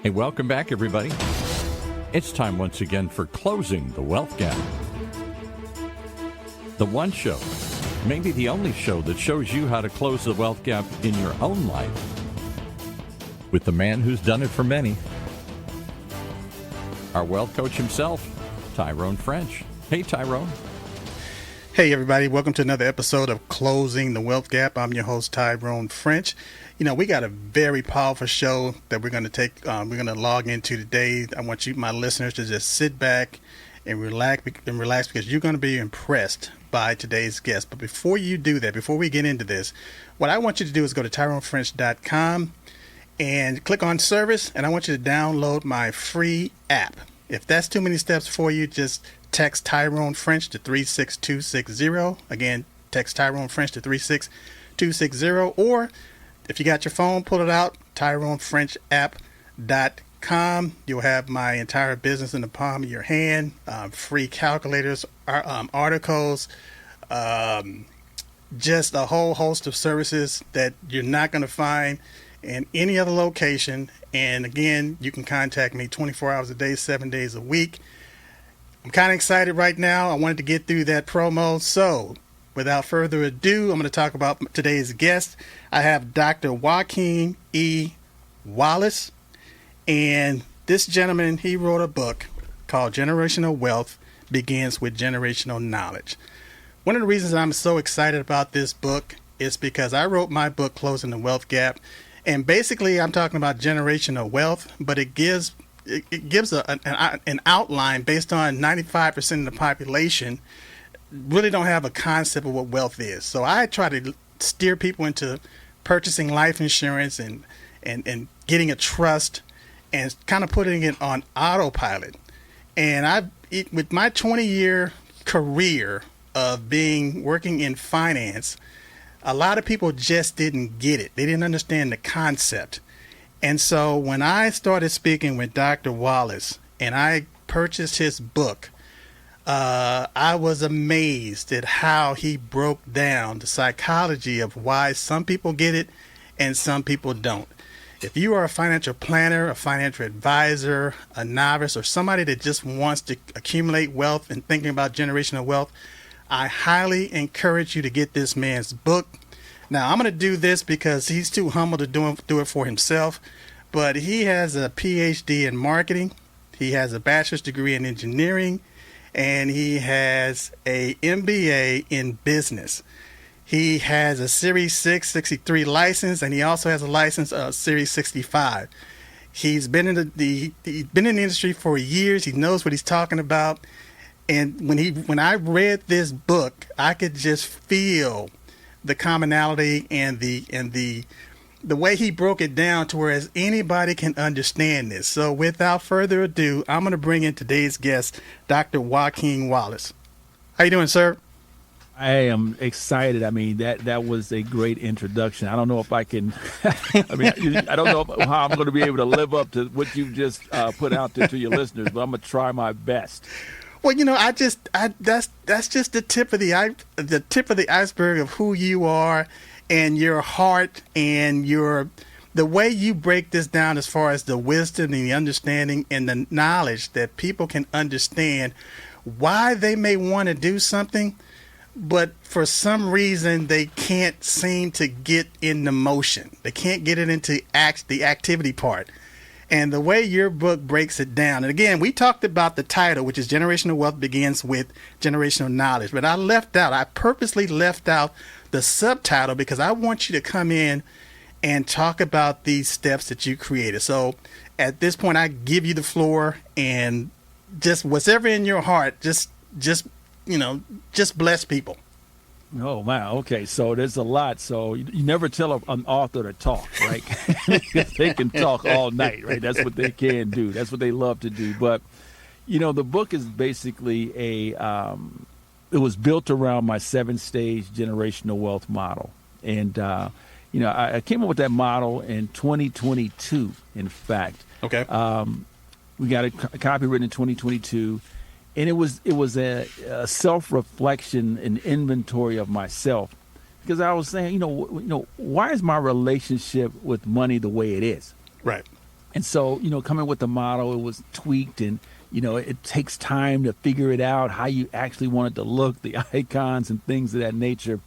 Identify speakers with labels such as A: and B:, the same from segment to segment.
A: Hey, welcome back, everybody. It's time once again for Closing the Wealth Gap. The one show, maybe the only show that shows you how to close the wealth gap in your own life with the man who's done it for many, our wealth coach himself, Tyrone French. Hey, Tyrone.
B: Hey, everybody. Welcome to another episode of Closing the Wealth Gap. I'm your host, Tyrone French. You know, we got a very powerful show that we're going to log into today. I want you, my listeners, to just sit back and relax because you're going to be impressed by today's guest. But before you do that, before we get into this, what I want you to do is go to TyroneFrench.com and click on service, and I want you to download my free app. If that's too many steps for you, just text Tyrone French to 36260. Again, text Tyrone French to 36260. Or if you got your phone, pull it out, TyroneFrenchApp.com. You'll have my entire business in the palm of your hand. Free calculators, articles, just a whole host of services that you're not going to find in any other location. And again, you can contact me 24 hours a day, 7 days a week. I'm kind of excited right now. I wanted to get through that promo. So without further ado, I'm going to talk about today's guest. I have Dr. Joaquin E. Wallace. And this gentleman, he wrote a book called Generational Wealth Begins with Generational Knowledge. One of the reasons I'm so excited about this book is because I wrote my book, Closing the Wealth Gap. And basically, I'm talking about generational wealth, but it gives an outline based on 95% of the population really don't have a concept of what wealth is. So I try to steer people into purchasing life insurance and getting a trust and kind of putting it on autopilot. And with my 20-year career of working in finance, a lot of people just didn't get it. They didn't understand the concept. And so when I started speaking with Dr. Wallace and I purchased his book, I was amazed at how he broke down the psychology of why some people get it and some people don't. If you are a financial planner, a financial advisor, a novice, or somebody that just wants to accumulate wealth and thinking about generational wealth, I highly encourage you to get this man's book. Now, I'm going to do this because he's too humble to do it for himself, but he has a PhD in marketing. He has a bachelor's degree in engineering, and he has a MBA in business. He has a Series 6, 63 license, and he also has a license of Series 65. He's been in the industry for years. He knows what he's talking about. And when I read this book, I could just feel the commonality and the way he broke it down to whereas anybody can understand this. So without further ado, I'm going to bring in today's guest, Dr. Joaquin Wallace. How you doing, sir?
C: I am excited. I mean, that was a great introduction. I don't know if I can, I don't know how I'm going to be able to live up to what you just put out there to your listeners, but I'm going to try my best.
B: Well, you know, that's just the tip of the iceberg of who you are and your heart and the way you break this down as far as the wisdom and the understanding and the knowledge that people can understand why they may want to do something, but for some reason they can't seem to get in the motion. They can't get it into the activity part. And the way your book breaks it down, and again, we talked about the title, which is Generational Wealth Begins with Generational Knowledge, but I purposely left out the subtitle because I want you to come in and talk about these steps that you created. So at this point, I give you the floor and just whatever in your heart, just bless people.
C: Oh, wow. Okay. So there's a lot. So you never tell an author to talk, right? Because they can talk all night, right? That's what they can do. That's what they love to do. But, you know, the book is basically it was built around my 7-stage generational wealth model. And, I came up with that model in 2022, in fact.
B: Okay.
C: We got a copy written in 2022. And it was a self-reflection and inventory of myself, because I was saying, why is my relationship with money the way it is?
B: Right.
C: And so, coming with the model, it was tweaked, and, it takes time to figure it out, how you actually want it to look, the icons and things of that nature.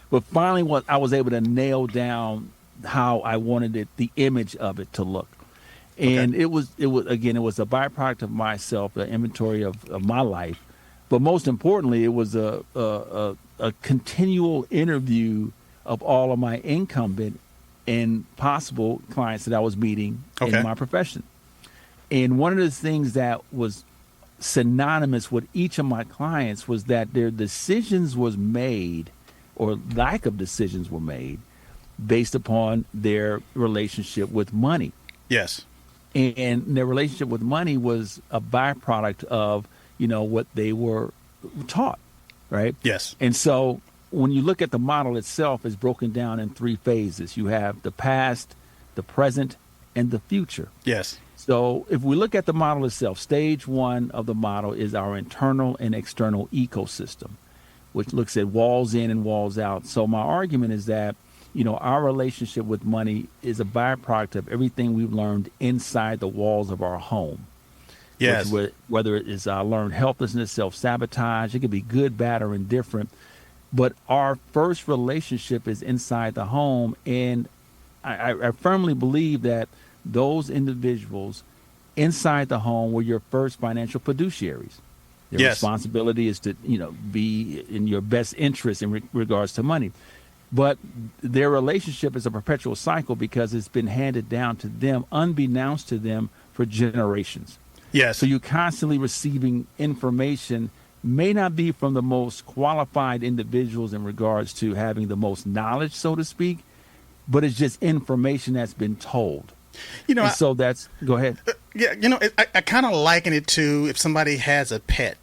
C: But finally, what I was able to nail down how I wanted it, the image of it to look. And it was a byproduct of myself, an inventory of my life. But most importantly, it was a continual interview of all of my incumbent and possible clients that I was meeting in my profession. And one of the things that was synonymous with each of my clients was that their decisions was made, or lack of decisions were made, based upon their relationship with money.
B: Yes.
C: And their relationship with money was a byproduct of, what they were taught, right?
B: Yes.
C: And so when you look at the model itself, it's broken down in 3 phases. You have the past, the present, and the future.
B: Yes.
C: So if we look at the model itself, stage 1 of the model is our internal and external ecosystem, which looks at walls in and walls out. So my argument is that, our relationship with money is a byproduct of everything we've learned inside the walls of our home.
B: Yes.
C: Whether it is learned helplessness, self-sabotage, it could be good, bad, or indifferent. But our first relationship is inside the home. And I firmly believe that those individuals inside the home were your first financial fiduciaries. Their responsibility is to, be in your best interest in regards to money. But their relationship is a perpetual cycle because it's been handed down to them, unbeknownst to them, for generations.
B: Yes.
C: So you're constantly receiving information, may not be from the most qualified individuals in regards to having the most knowledge, so to speak, but it's just information that's been told. Go ahead.
B: I kind of liken it to if somebody has a pet.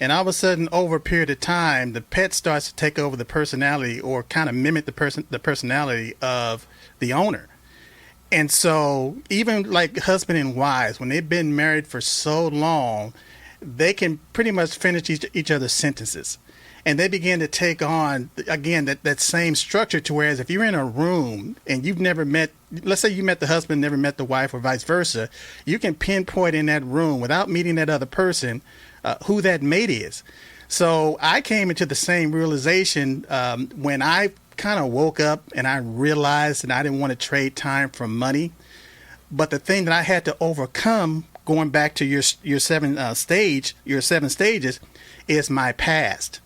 B: And all of a sudden, over a period of time, the pet starts to take over the personality or kind of mimic the personality of the owner. And so even like husband and wives, when they've been married for so long, they can pretty much finish each other's sentences. And they begin to take on, again, that same structure to whereas if you're in a room and you've never met, let's say you met the husband, never met the wife or vice versa, you can pinpoint in that room without meeting that other person who that mate is. So I came into the same realization when I kind of woke up and I realized that I didn't want to trade time for money. But the thing that I had to overcome, going back to your 7 stages, is my past.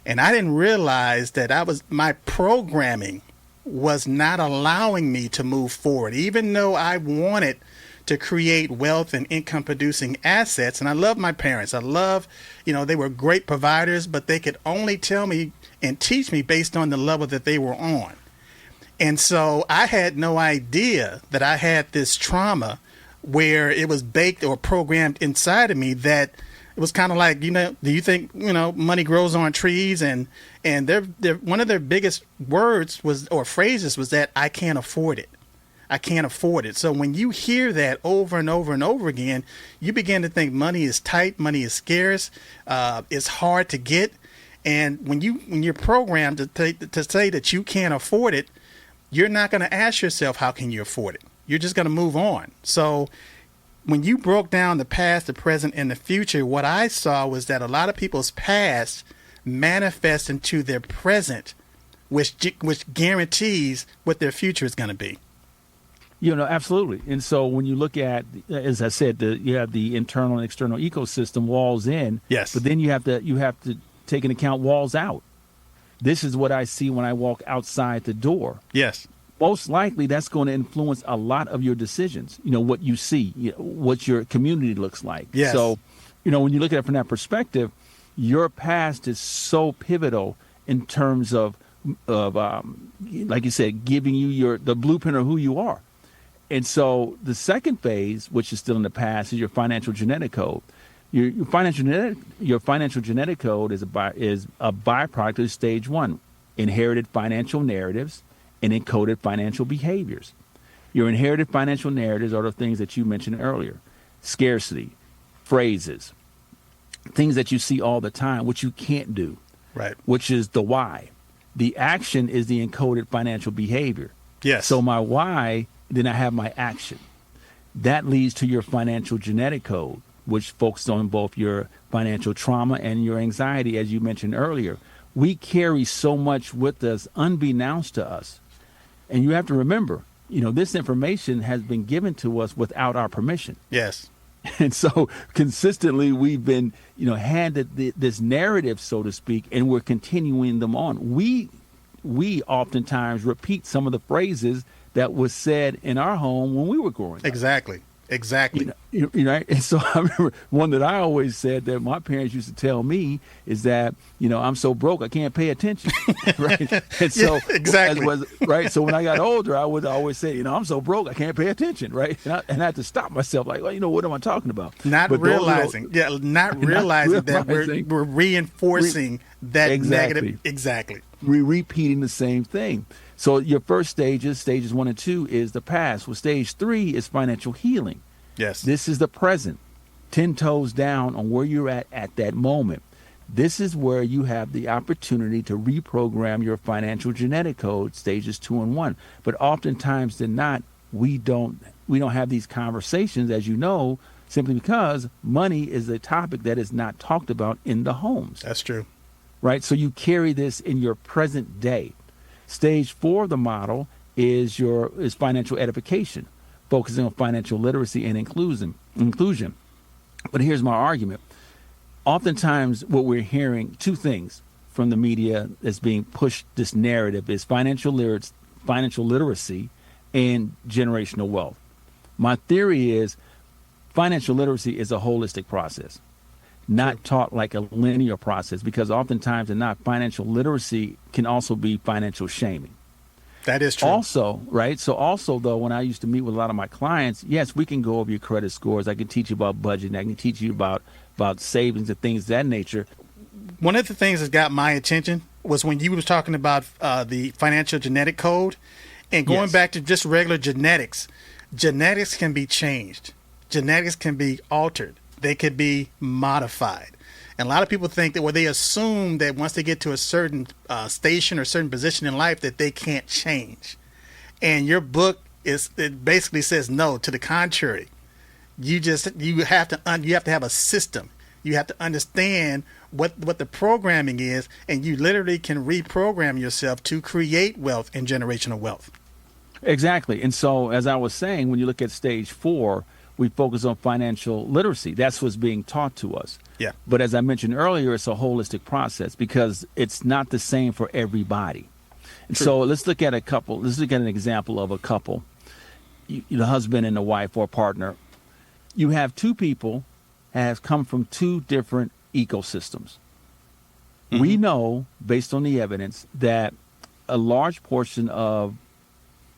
B: And I didn't realize that my programming was not allowing me to move forward, even though I wanted to create wealth and income producing assets. And I love my parents. I love, they were great providers, but they could only tell me and teach me based on the level that they were on. And so I had no idea that I had this trauma where it was baked or programmed inside of me that it was kind of like, do you think, money grows on trees? And they're one of their biggest words or phrases was that I can't afford it. I can't afford it. So when you hear that over and over and over again, you begin to think money is tight, money is scarce, it's hard to get. And when you're programmed to say that you can't afford it, you're not going to ask yourself, how can you afford it? You're just going to move on. So when you broke down the past, the present, and the future, what I saw was that a lot of people's past manifest into their present, which guarantees what their future is going to be.
C: Absolutely. And so when you look at, as I said, you have the internal and external ecosystem, walls in.
B: Yes.
C: But then you have to take into account walls out. This is what I see when I walk outside the door.
B: Yes.
C: Most likely that's going to influence a lot of your decisions, what you see, what your community looks like.
B: Yes.
C: So, when you look at it from that perspective, your past is so pivotal in terms of like you said, giving you the blueprint of who you are. And so the second phase, which is still in the past, is your financial genetic code. Your financial genetic code is a byproduct of stage 1, inherited financial narratives and encoded financial behaviors. Your inherited financial narratives are the things that you mentioned earlier: scarcity, phrases, things that you see all the time, which you can't do,
B: right?
C: Which is the why. The action is the encoded financial behavior.
B: Yes.
C: So my why, then I have my action. That leads to your financial genetic code, which focuses on both your financial trauma and your anxiety, as you mentioned earlier. We carry so much with us unbeknownst to us. And you have to remember, this information has been given to us without our permission.
B: Yes.
C: And so consistently we've been, handed this narrative, so to speak, and we're continuing them on. We oftentimes repeat some of the phrases that was said in our home when we were growing up.
B: Exactly.
C: And so I remember one that I always said that my parents used to tell me is that, I'm so broke I can't pay attention. Right. And so
B: exactly.
C: Right. So when I got older, I would always say, I'm so broke I can't pay attention. Right. And I had to stop myself like, well, what am I talking about?
B: Not realizing that we're reinforcing that negative. Exactly.
C: We're repeating the same thing. So your first stages 1 and 2, is the past. Well, stage 3 is financial healing.
B: Yes.
C: This is the present, 10 toes down on where you're at that moment. This is where you have the opportunity to reprogram your financial genetic code, stages 2 and 1. But oftentimes than not, we don't have these conversations, as you know, simply because money is a topic that is not talked about in the homes.
B: That's true.
C: Right? So you carry this in your present day. Stage 4 of the model is financial edification, focusing on financial literacy and inclusion. But here's my argument. Oftentimes what we're hearing, two things from the media that's being pushed, this narrative, is financial literacy and generational wealth. My theory is financial literacy is a holistic process, not taught like a linear process, because oftentimes financial literacy can also be financial shaming.
B: That is true.
C: Also, right? So also, though, when I used to meet with a lot of my clients, yes, we can go over your credit scores. I can teach you about budgeting. I can teach you about savings and things of that nature.
B: One of the things that got my attention was when you was talking about the financial genetic code and going back to just regular genetics. Genetics can be changed. Genetics can be altered. They could be modified. And a lot of people think that, they assume that once they get to a certain station or certain position in life that they can't change. And your book it basically says no. To the contrary, you have to have a system. You have to understand what the programming is, and you literally can reprogram yourself to create wealth and generational wealth.
C: Exactly. And so, as I was saying, when you look at stage 4, we focus on financial literacy. That's what's being taught to us.
B: Yeah.
C: But as I mentioned earlier, it's a holistic process because it's not the same for everybody. And so let's look at an example of a couple, the husband and the wife or partner. You have two people have come from two different ecosystems. Mm-hmm. We know, based on the evidence, that a large portion of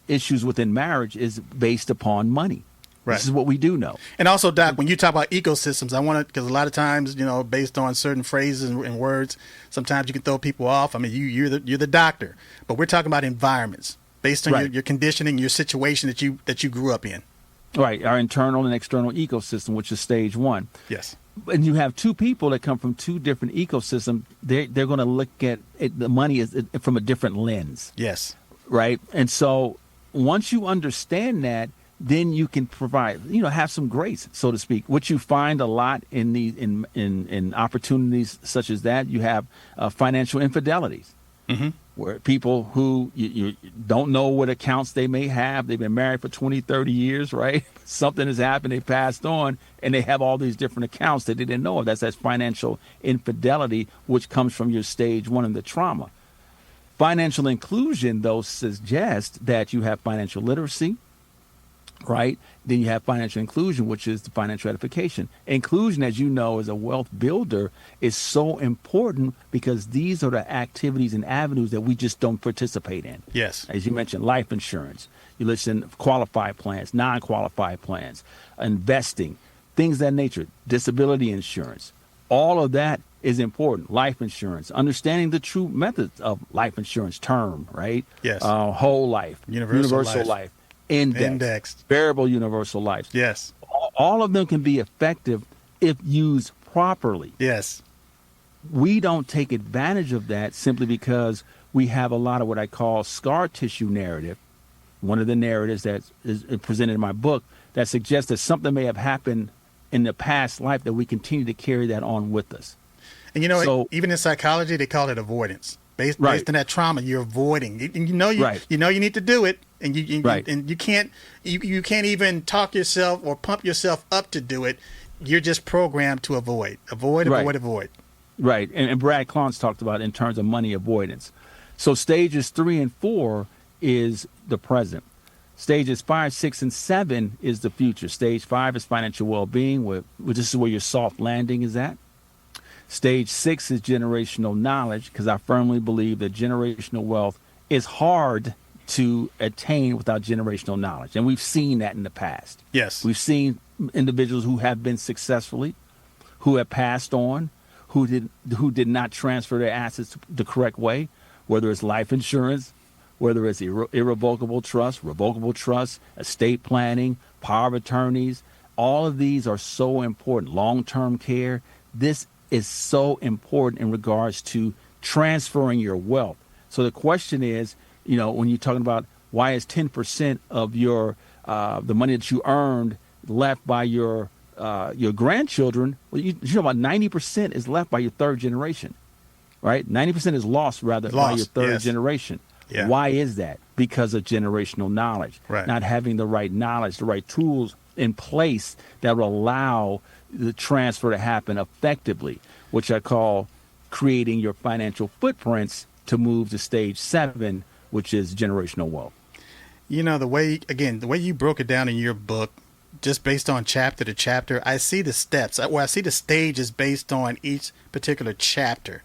C: issues within marriage is based upon money. Right. This is what we do know.
B: And also, Doc, when you talk about ecosystems, I want to, because a lot of times, based on certain phrases and words, sometimes you can throw people off. I mean, you're the doctor, but we're talking about environments based on your conditioning, your situation that you grew up in.
C: Right. Our internal and external ecosystem, which is stage 1.
B: Yes.
C: And you have two people that come from two different ecosystems. They're going to look at the money from a different lens.
B: Yes. Right.
C: And so once you understand that, then you can provide, have some grace, so to speak. What you find a lot in opportunities such as that, you have financial infidelities, mm-hmm. where people who you don't know what accounts they may have. They've been married for 20, 30 years, right? Something has happened, they passed on, and they have all these different accounts that they didn't know of. That's financial infidelity, which comes from your stage 1 of the trauma. Financial inclusion, though, suggests that you have financial literacy, right? Then you have financial inclusion, which is the financial edification. Inclusion, as you know, as a wealth builder, is so important because these are the activities and avenues that we just don't participate in.
B: Yes.
C: As you mentioned, life insurance. You listen, qualified plans, non-qualified plans, investing, things of that nature, disability insurance. All of that is important. Life insurance, understanding the true methods of life insurance, term, right?
B: Yes.
C: Whole life, universal life. Indexed, variable universal life.
B: Yes.
C: All of them can be effective if used properly.
B: Yes.
C: We don't take advantage of that simply because we have a lot of what I call scar tissue narrative one of the narratives that is presented in my book, that suggests that something may have happened in the past life that we continue to carry that on with us.
B: And even in psychology, they call it avoidance. Based on that trauma, you're avoiding. You know you need to do it, and you can't even talk yourself or pump yourself up to do it. You're just programmed to avoid.
C: Right, and Brad Klontz talked about it in terms of money avoidance. So stages 3 and 4 is the present. Stages 5, 6, and 7 is the future. Stage 5 is financial well-being, which is where your soft landing is at. Stage 6 is generational knowledge, because I firmly believe that generational wealth is hard to attain without generational knowledge. And we've seen that in the past.
B: Yes.
C: We've seen individuals who have been successfully, who have passed on, who did not transfer their assets the correct way, whether it's life insurance, whether it's irrevocable trust, revocable trust, estate planning, power of attorneys. All of these are so important. Long-term care. This is so important in regards to transferring your wealth. So the question is, when you're talking about why is 10% of your the money that you earned left by your grandchildren, well, you know about 90% is left by your third generation, right? 90% is lost by your third generation.
B: Yeah.
C: Why is that? Because of generational knowledge, not having the right knowledge, the right tools in place that will allow the transfer to happen effectively, which I call creating your financial footprints to move to stage 7, which is generational wealth.
B: The way you broke it down in your book, just based on chapter to chapter, I see the steps, I see the stages based on each particular chapter.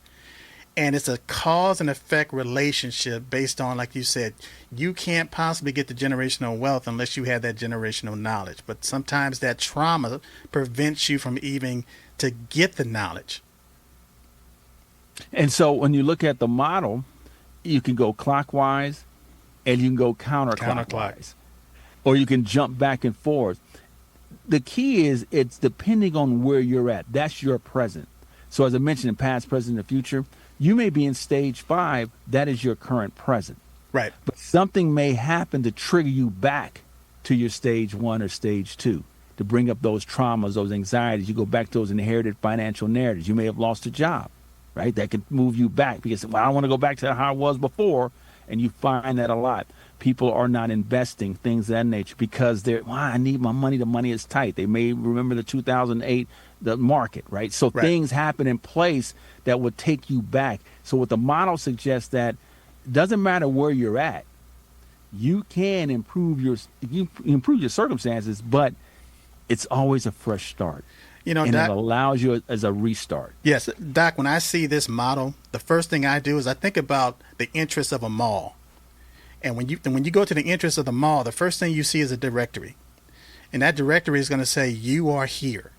B: And it's a cause and effect relationship based on, like you said, you can't possibly get the generational wealth unless you have that generational knowledge. But sometimes that trauma prevents you from even to get the knowledge.
C: And so when you look at the model, you can go clockwise and you can go counterclockwise. Or you can jump back and forth. The key is it's depending on where you're at. That's your present. So as I mentioned, in past, present, and future, you may be in stage 5. That is your current present.
B: Right.
C: But something may happen to trigger you back to your stage 1 or stage 2, to bring up those traumas, those anxieties. You go back to those inherited financial narratives. You may have lost a job, right? That can move you back because, I don't want to go back to how I was before. And you find that a lot. People are not investing, things of that nature, because I need my money. The money is tight. They may remember the 2008 the market, right? So things happen in place that would take you back. So what the model suggests that it doesn't matter where you're at, you can improve your circumstances, but it's always a fresh start. And Doc, it allows you as a restart.
B: Yes, Doc, when I see this model, the first thing I do is I think about the interests of a mall. And when you go to the entrance of the mall, the first thing you see is a directory. And that directory is going to say, you are here.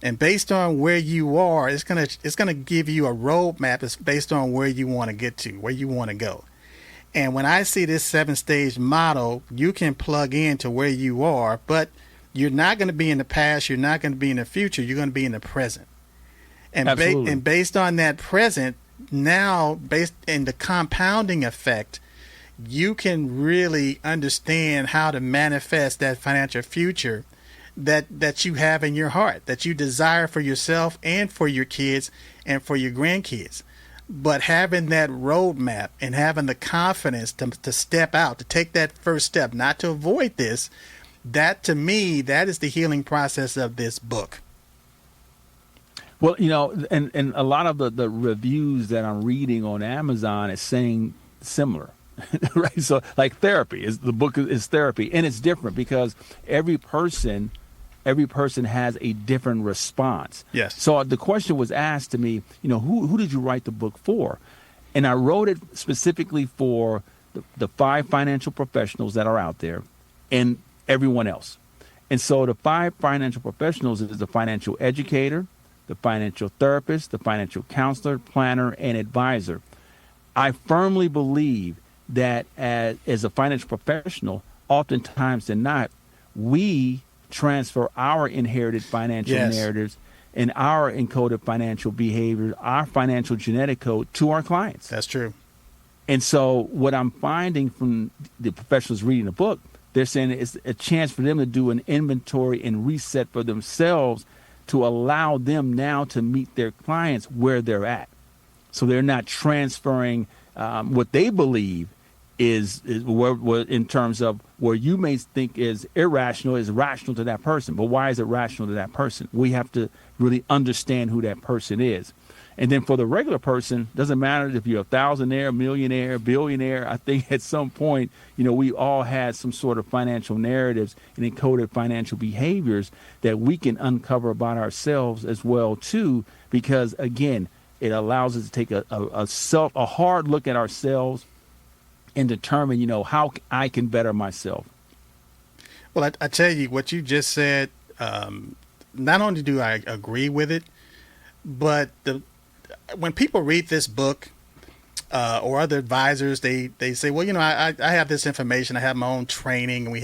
B: And based on where you are, it's going to give you a roadmap that's based on where you want to get to, where you want to go. And when I see this 7-stage model, you can plug into where you are, but you're not going to be in the past, you're not going to be in the future, you're going to be in the present. And based on that present, now based in the compounding effect, you can really understand how to manifest that financial future that you have in your heart, that you desire for yourself and for your kids and for your grandkids. But having that roadmap and having the confidence to step out, to take that first step, not to avoid this, that to me, that is the healing process of this book.
C: Well, and a lot of the reviews that I'm reading on Amazon is saying similar. Right. So like therapy the book is therapy, and it's different because every person has a different response.
B: Yes.
C: So the question was asked to me, who did you write the book for? And I wrote it specifically for the 5 financial professionals that are out there and everyone else. And so the 5 financial professionals is the financial educator, the financial therapist, the financial counselor, planner, and advisor. I firmly believe that as a financial professional, oftentimes than not, we transfer our inherited financial narratives and our encoded financial behavior, our financial genetic code to our clients.
B: That's true.
C: And so what I'm finding from the professionals reading the book, they're saying it's a chance for them to do an inventory and reset for themselves to allow them now to meet their clients where they're at. So they're not transferring what they believe is where in terms of where you may think is irrational is rational to that person. But why is it rational to that person? We have to really understand who that person is. And then for the regular person, doesn't matter if you're a thousandaire, millionaire, billionaire. I think at some point, we all had some sort of financial narratives and encoded financial behaviors that we can uncover about ourselves as well, too, because, again, it allows us to take a hard look at ourselves and determine, how I can better myself.
B: Well, I tell you, what you just said, not only do I agree with it, but when people read this book or other advisors, they say, well, I have this information. I have my own training, and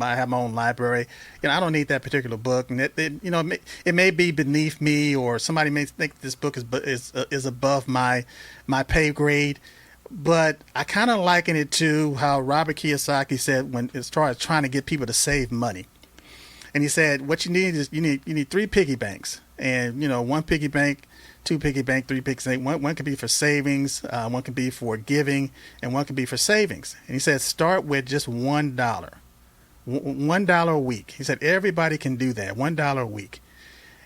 B: I have my own library. I don't need that particular book. And it may be beneath me, or somebody may think this book is above my pay grade. But I kind of liken it to how Robert Kiyosaki said when as far as trying to get people to save money. And he said, what you need is you need 3 piggy banks, and 1 piggy bank, 2 piggy bank, 3 piggy bank. One could be for savings, one could be for giving, and one could be for savings. And he said, start with just $1, $1 a week. He said everybody can do that, $1 a week.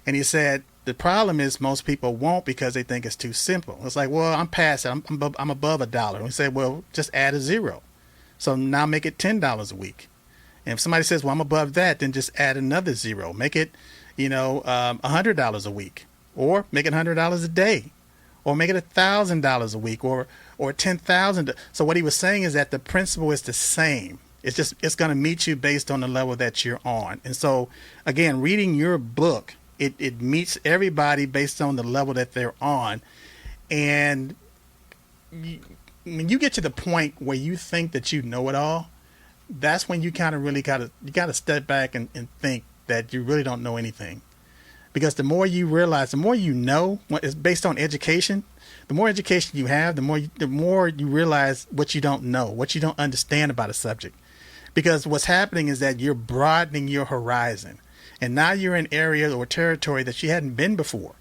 B: And he said the problem is most people won't because they think it's too simple. It's like, well, I'm past it. I'm above $1. And we say, well, just add a 0. So now make it $10 a week. And if somebody says, well, I'm above that, then just add another 0. Make it, $100 a week, or make it $100 a day, or make it $1,000 a week, or 10,000. So what he was saying is that the principle is the same. It's going to meet you based on the level that you're on. And so, again, reading your book, it meets everybody based on the level that they're on. And when you get to the point where you think that you know it all, that's when you kind of really got to step back and think that you really don't know anything. Because the more you realize, the more you know, it's based on education. The more education you have, the more you realize what you don't know, what you don't understand about a subject. Because what's happening is that you're broadening your horizon. And now you're in areas or territory that you hadn't been before.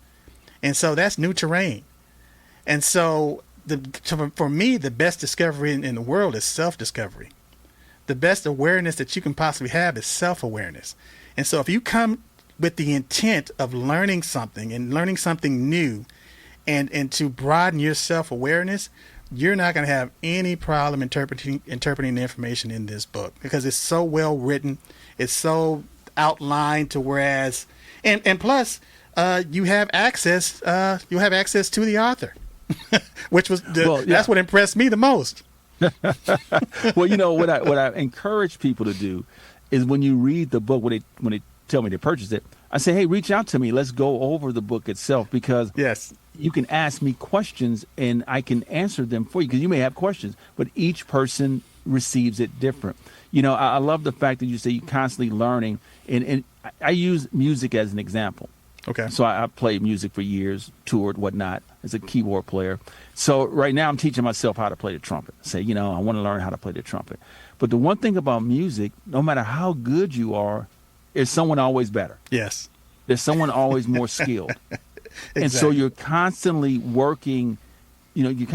B: And so that's new terrain. And so for me, the best discovery in the world is self-discovery. The best awareness that you can possibly have is self-awareness. And so if you come with the intent of learning something and learning something new and to broaden your self-awareness, you're not going to have any problem interpreting the information in this book, because it's so well written. It's so outlined to whereas, and plus, you have access to the author, which was that's what impressed me the most.
C: Well, what I encourage people to do is when you read the book, when they tell me they purchase it, I say, hey, reach out to me. Let's go over the book itself, because
B: yes,
C: you can ask me questions and I can answer them for you, because you may have questions, but each person receives it different. I love the fact that you say you're constantly learning, and I use music as an example.
B: Okay.
C: So I played music for years, toured, whatnot, as a keyboard player. So right now I'm teaching myself how to play the trumpet. Say, I want to learn how to play the trumpet. But the one thing about music, no matter how good you are, is someone always better.
B: Yes.
C: There's someone always more skilled.
B: Exactly.
C: And so you're constantly working, but you're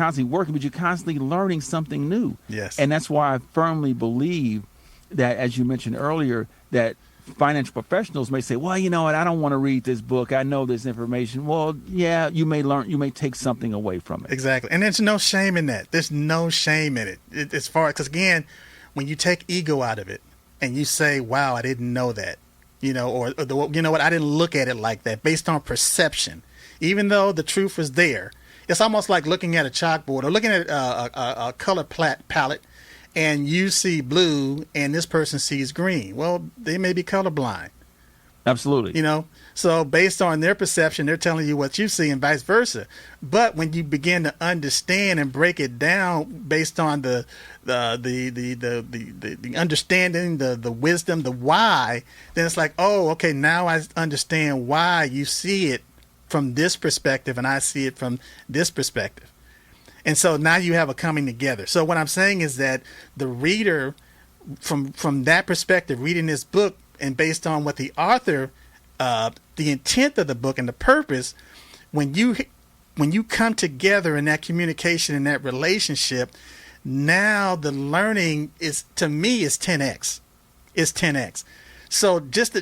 C: constantly learning something new.
B: Yes.
C: And that's why I firmly believe that, as you mentioned earlier, that financial professionals may say, well, you know what, I don't want to read this book. I know this information. Well, yeah, you may take something away from it.
B: Exactly. And there's no shame in that. There's no shame in it. Because again, when you take ego out of it and you say, wow, I didn't know that, or you know what, I didn't look at it like that based on perception, even though the truth was there. It's almost like looking at a chalkboard or looking at a color palette, and you see blue and this person sees green. Well, they may be colorblind.
C: Absolutely.
B: So based on their perception, they're telling you what you see and vice versa. But when you begin to understand and break it down based on the understanding, the wisdom, the why, then it's like, oh, okay, now I understand why you see it from this perspective and I see it from this perspective. And so now you have a coming together. So what I'm saying is that the reader, from that perspective, reading this book and based on what the author, the intent of the book and the purpose, when you come together in that communication and that relationship, now the learning is, to me, is 10x. It's 10x. So just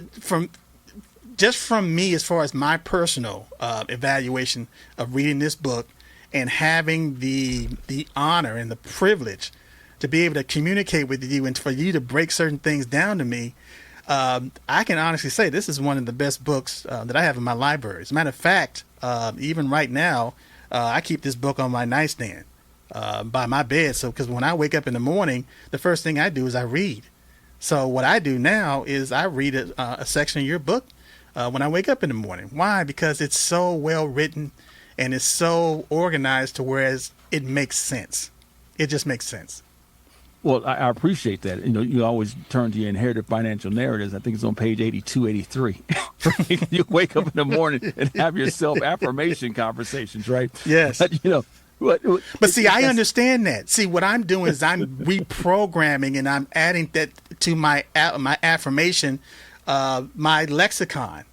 B: from me, as far as my personal evaluation of reading this book and having the honor and the privilege to be able to communicate with you and for you to break certain things down to me, I can honestly say this is one of the best books that I have in my library. As a matter of fact, even right now, I keep this book on my nightstand by my bed. So, because when I wake up in the morning, the first thing I do is I read. So what I do now is I read a section of your book when I wake up in the morning. Why? Because it's so well written and it's so organized to whereas it makes sense. It just makes sense.
C: Well, I appreciate that. You always turn to your inherited financial narratives. I think it's on page 82, 83. You wake up in the morning and have your self-affirmation conversations, right?
B: Yes. But see, I understand that. See, what I'm doing is I'm reprogramming and I'm adding that to my affirmation, my lexicon.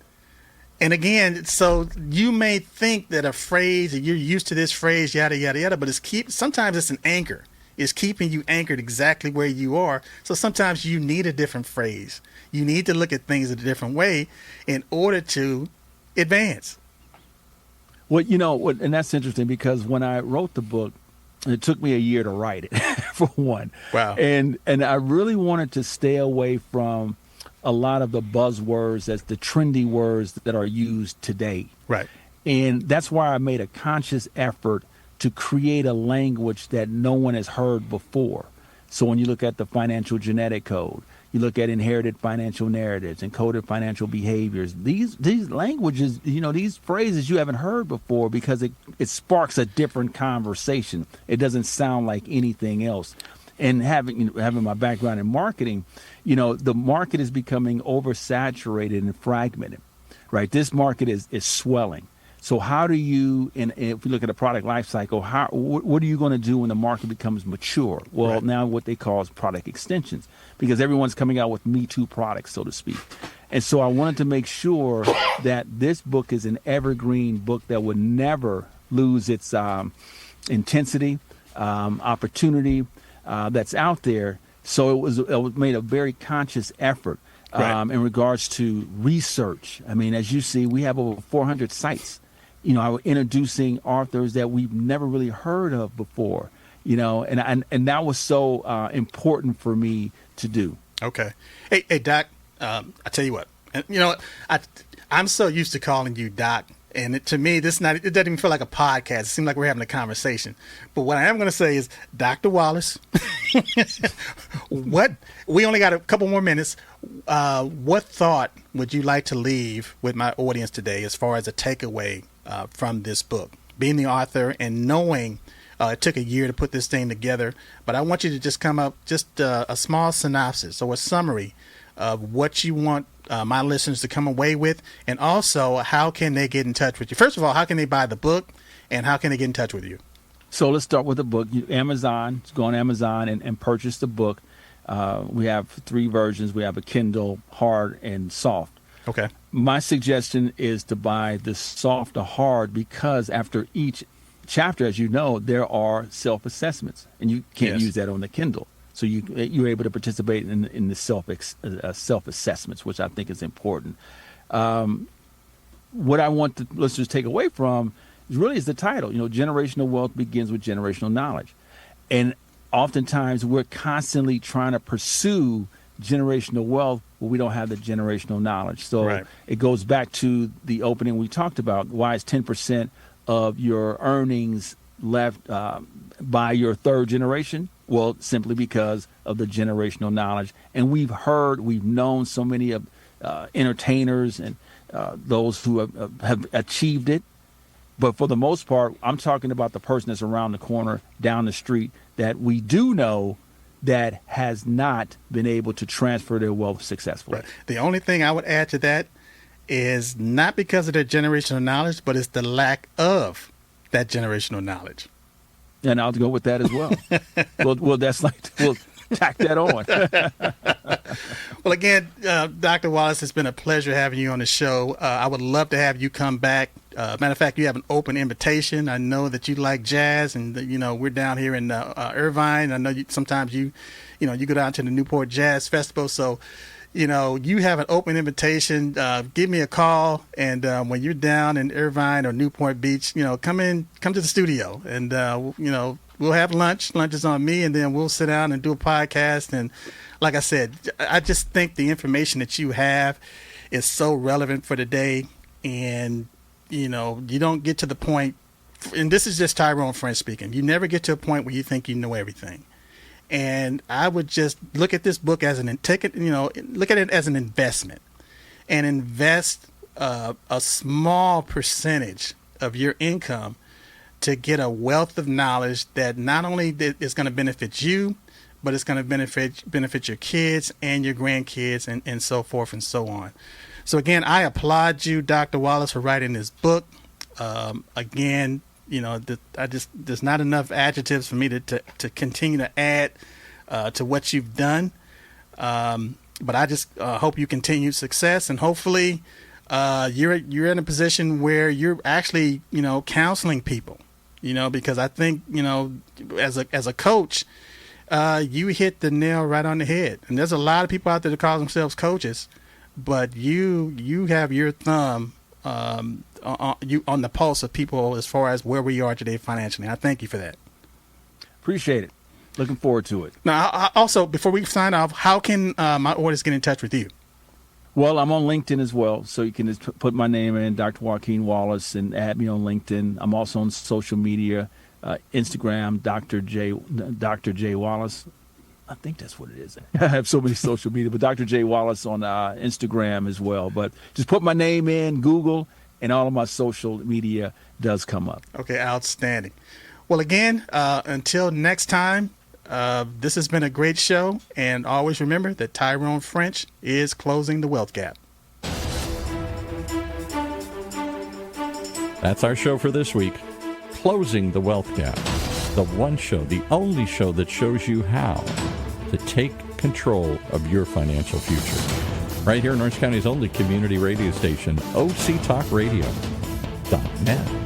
B: And again, so you may think that a phrase, you're used to this phrase, yada, yada, yada, but sometimes it's an anchor. It's keeping you anchored exactly where you are. So sometimes you need a different phrase. You need to look at things in a different way in order to advance.
C: Well, and that's interesting because when I wrote the book, it took me a year to write it, for one.
B: Wow.
C: And I really wanted to stay away from a lot of the buzzwords, that's the trendy words that are used today.
B: Right.
C: And that's why I made a conscious effort to create a language that no one has heard before. So when you look at the financial genetic code, you look at inherited financial narratives, encoded financial behaviors, these languages, these phrases you haven't heard before because it sparks a different conversation. It doesn't sound like anything else. And having my background in marketing, the market is becoming oversaturated and fragmented, right? This market is swelling. So how do you, and if you look at a product life cycle, what are you going to do when the market becomes mature? Well,
B: Right.
C: Now what they call is product extensions, because everyone's coming out with Me Too products, so to speak. And so I wanted to make sure that this book is an evergreen book that would never lose its intensity, opportunity that's out there. So it was made a very conscious effort in regards to research. I mean, as you see, we have over 400 sites. We're introducing authors that we've never really heard of before. And that was so important for me to do.
B: Okay. Hey, Doc. I tell you what. I'm so used to calling you Doc, and to me, it doesn't even feel like a podcast. It seems like we're having a conversation. But what I am going to say is, Dr. Wallace, we only got a couple more minutes. What thought would you like to leave with my audience today as far as a takeaway from this book? Being the author and knowing it took a year to put this thing together, but I want you to just come up, just a small synopsis or a summary of what you want my listeners to come away with, and also how can they get in touch with you? First of all, how can they buy the book, and how can they get in touch with you?
C: So let's start with the book. Amazon, go on Amazon and purchase the book. We have 3 versions. We have a Kindle, hard, and soft.
B: Okay.
C: My suggestion is to buy the soft or hard because after each chapter, as you know, there are self-assessments, and you can't use that on the Kindle. So you're able to participate in the self-assessments, which I think is important. What I want the listeners to take away from is the title. Generational wealth begins with generational knowledge. And oftentimes we're constantly trying to pursue generational wealth, but we don't have the generational knowledge. So It goes back to the opening we talked about. Why is 10% of your earnings left by your third generation? Well, simply because of the generational knowledge. And we've known so many of entertainers and those who have achieved it. But for the most part, I'm talking about the person that's around the corner, down the street, that we do know that has not been able to transfer their wealth successfully.
B: Right. The only thing I would add to that is not because of their generational knowledge, but it's the lack of that generational knowledge.
C: And I'll go with that as well. Well, that's like we'll tack that on.
B: Well, again, Dr. Wallace, it's been a pleasure having you on the show. I would love to have you come back. Matter of fact, you have an open invitation. I know that you like jazz, and we're down here in Irvine. I know sometimes you go down to the Newport Jazz Festival. So, you have an open invitation. Give me a call, and when you're down in Irvine or Newport Beach, come to the studio, and we'll have lunch. Lunch is on me, and then we'll sit down and do a podcast. And like I said, I just think the information that you have is so relevant for today. And, you don't get to the point, and this is just Tyrone French speaking, you never get to a point where you think you know everything. And I would just look at this book as look at it as an investment, and invest a small percentage of your income to get a wealth of knowledge that not only is going to benefit you, but it's going to benefit your kids and your grandkids, and so forth and so on. So again, I applaud you, Dr. Wallace, for writing this book. Again, there's not enough adjectives for me to continue to add to what you've done. But I just hope you continue success, and hopefully you're in a position where you're actually counseling people. Because I think as a coach, you hit the nail right on the head. And there's a lot of people out there that call themselves coaches, but you have your thumb on the pulse of people as far as where we are today financially. I thank you for that.
C: Appreciate it. Looking forward to it.
B: Now, also, before we sign off, how can my audience get in touch with you?
C: Well, I'm on LinkedIn as well, so you can just put my name in, Dr. Joaquin Wallace, and add me on LinkedIn. I'm also on social media, Instagram, Dr. J Wallace. I think that's what it is. I have so many social media, but Dr. J Wallace on Instagram as well. But just put my name in Google, and all of my social media does come up. Okay, outstanding. Well, again, until next time, this has been a great show, and always remember that Tyrone French is closing the wealth gap.
A: That's our show for this week. Closing the Wealth Gap. The one show, the only show that shows you how to take control of your financial future. Right here in Orange County's only community radio station, OCTalkRadio.net.